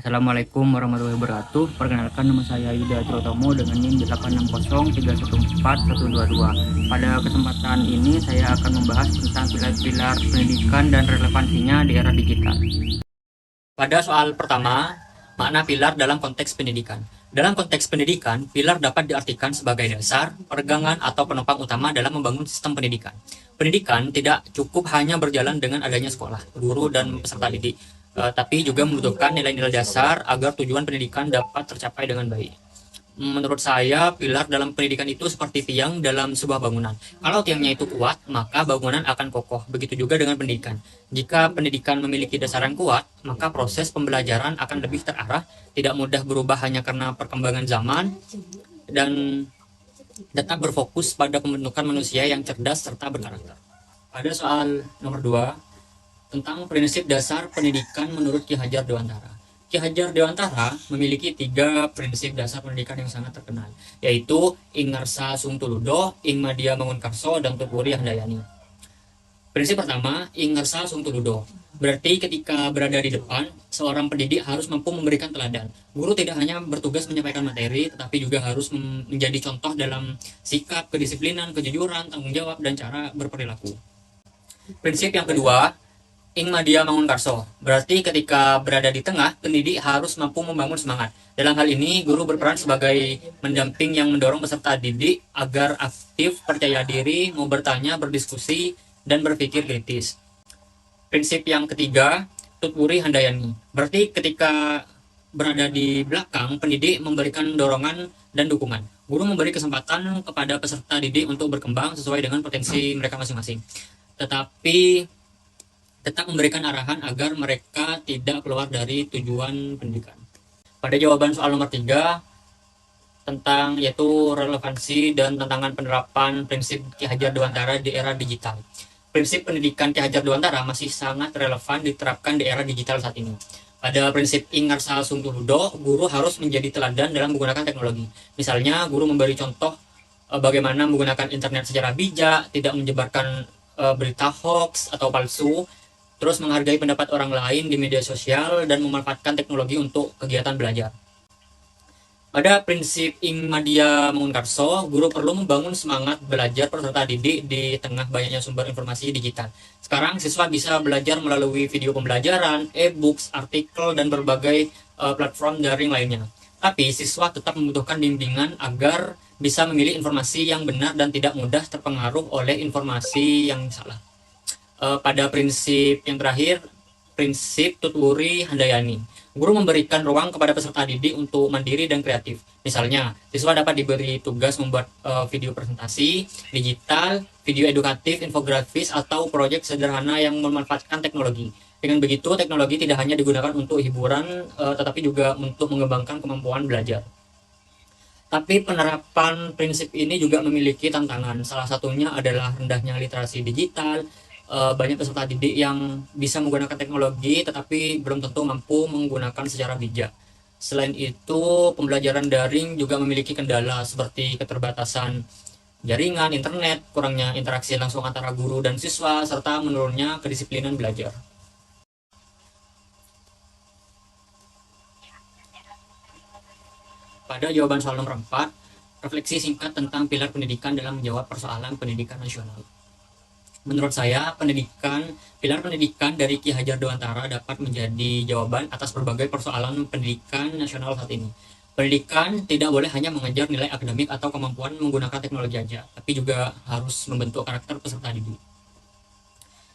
Assalamualaikum warahmatullahi wabarakatuh. Perkenalkan, nama saya Yuda Trotomo dengan NIM 860364122. Pada kesempatan ini saya akan membahas tentang pilar-pilar pendidikan dan relevansinya di era digital. Pada soal pertama, makna pilar dalam konteks pendidikan. Dalam konteks pendidikan, pilar dapat diartikan sebagai dasar, pegangan, atau penopang utama dalam membangun sistem pendidikan. Pendidikan tidak cukup hanya berjalan dengan adanya sekolah, guru, dan peserta didik, tapi juga membutuhkan nilai-nilai dasar agar tujuan pendidikan dapat tercapai dengan baik. Menurut saya, pilar dalam pendidikan itu seperti tiang dalam sebuah bangunan. Kalau tiangnya itu kuat, maka bangunan akan kokoh. Begitu juga dengan pendidikan. Jika pendidikan memiliki dasar yang kuat, maka proses pembelajaran akan lebih terarah, tidak mudah berubah hanya karena perkembangan zaman, dan tetap berfokus pada pembentukan manusia yang cerdas serta berkarakter. Pada soal nomor 2, tentang prinsip dasar pendidikan menurut Ki Hajar Dewantara. Ki Hajar Dewantara memiliki 3 prinsip dasar pendidikan yang sangat terkenal, yaitu Ing Ngarsa Sung Tuludo, Ing Madya Mangunkarso, dan Tutwuri Handayani. Prinsip pertama, Ing Ngarsa Sung Tuludo. Berarti ketika berada di depan, seorang pendidik harus mampu memberikan teladan. Guru tidak hanya bertugas menyampaikan materi, tetapi juga harus menjadi contoh dalam sikap, kedisiplinan, kejujuran, tanggung jawab, dan cara berperilaku. Prinsip yang kedua, Ing Madya Mangunkarso. Berarti ketika berada di tengah, pendidik harus mampu membangun semangat. Dalam hal ini, guru berperan sebagai pendamping yang mendorong peserta didik agar aktif, percaya diri, mau bertanya, berdiskusi, dan berpikir kritis. Prinsip yang ketiga, Tutwuri Handayani. Berarti ketika berada di belakang, pendidik memberikan dorongan dan dukungan. Guru memberi kesempatan kepada peserta didik untuk berkembang sesuai dengan potensi mereka masing-masing. Tetapi tetap memberikan arahan agar mereka tidak keluar dari tujuan pendidikan. Pada jawaban soal nomor 3, tentang yaitu relevansi dan tantangan penerapan prinsip Ki Hajar Dewantara di era digital. Prinsip pendidikan Ki Hajar Dewantara masih sangat relevan diterapkan di era digital saat ini. Pada prinsip Ing Ngarsa Sung Tuludo, guru harus menjadi teladan dalam menggunakan teknologi. Misalnya, guru memberi contoh bagaimana menggunakan internet secara bijak, tidak menyebarkan berita hoax atau palsu, terus menghargai pendapat orang lain di media sosial, dan memanfaatkan teknologi untuk kegiatan belajar. Pada prinsip Ing Madya Mangunkarso, guru perlu membangun semangat belajar peserta didik di tengah banyaknya sumber informasi digital. Sekarang siswa bisa belajar melalui video pembelajaran, e-books, artikel, dan berbagai platform daring lainnya. Tapi siswa tetap membutuhkan bimbingan agar bisa memilih informasi yang benar dan tidak mudah terpengaruh oleh informasi yang salah. Pada prinsip yang terakhir, prinsip Tutwuri Handayani. Guru memberikan ruang kepada peserta didik untuk mandiri dan kreatif. Misalnya, siswa dapat diberi tugas membuat video presentasi, digital, video edukatif, infografis, atau proyek sederhana yang memanfaatkan teknologi. Dengan begitu, teknologi tidak hanya digunakan untuk hiburan, tetapi juga untuk mengembangkan kemampuan belajar. Tapi penerapan prinsip ini juga memiliki tantangan. Salah satunya adalah rendahnya literasi digital. Banyak peserta didik yang bisa menggunakan teknologi tetapi belum tentu mampu menggunakan secara bijak. Selain itu, pembelajaran daring juga memiliki kendala seperti keterbatasan jaringan internet, kurangnya interaksi langsung antara guru dan siswa, serta menurunnya kedisiplinan belajar. Pada jawaban soal nomor 4, refleksi singkat tentang pilar pendidikan dalam menjawab persoalan pendidikan nasional. Menurut saya, pilar pendidikan dari Ki Hajar Dewantara dapat menjadi jawaban atas berbagai persoalan pendidikan nasional saat ini. Pendidikan tidak boleh hanya mengejar nilai akademik atau kemampuan menggunakan teknologi saja, tapi juga harus membentuk karakter peserta didik.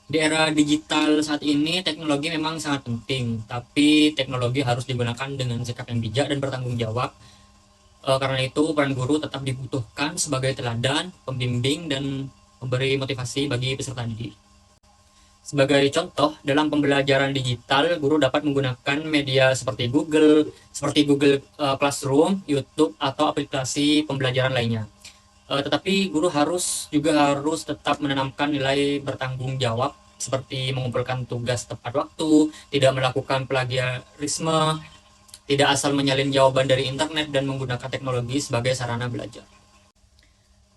Di era digital saat ini, teknologi memang sangat penting, tapi teknologi harus digunakan dengan sikap yang bijak dan bertanggung jawab. Karena itu, peran guru tetap dibutuhkan sebagai teladan, pembimbing, dan memberi motivasi bagi peserta didik. Sebagai contoh, dalam pembelajaran digital, guru dapat menggunakan media seperti Google Classroom, YouTube, atau aplikasi pembelajaran lainnya. Tetapi guru harus tetap menanamkan nilai bertanggung jawab, seperti mengumpulkan tugas tepat waktu, tidak melakukan plagiarisme, tidak asal menyalin jawaban dari internet, dan menggunakan teknologi sebagai sarana belajar.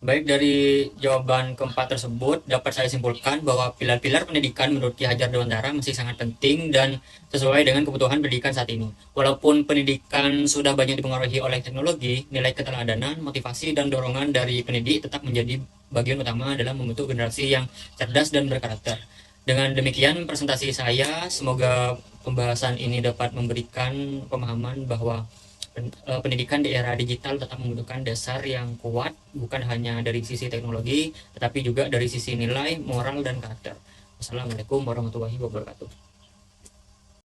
Baik, dari jawaban keempat tersebut dapat saya simpulkan bahwa pilar-pilar pendidikan menurut Ki Hajar Dewantara masih sangat penting dan sesuai dengan kebutuhan pendidikan saat ini. Walaupun pendidikan sudah banyak dipengaruhi oleh teknologi, nilai keteladanan, motivasi, dan dorongan dari pendidik tetap menjadi bagian utama dalam membentuk generasi yang cerdas dan berkarakter. Dengan demikian presentasi saya, semoga pembahasan ini dapat memberikan pemahaman bahwa pendidikan di era digital tetap membutuhkan dasar yang kuat, bukan hanya dari sisi teknologi, tetapi juga dari sisi nilai, moral, dan karakter. Wassalamualaikum warahmatullahi wabarakatuh.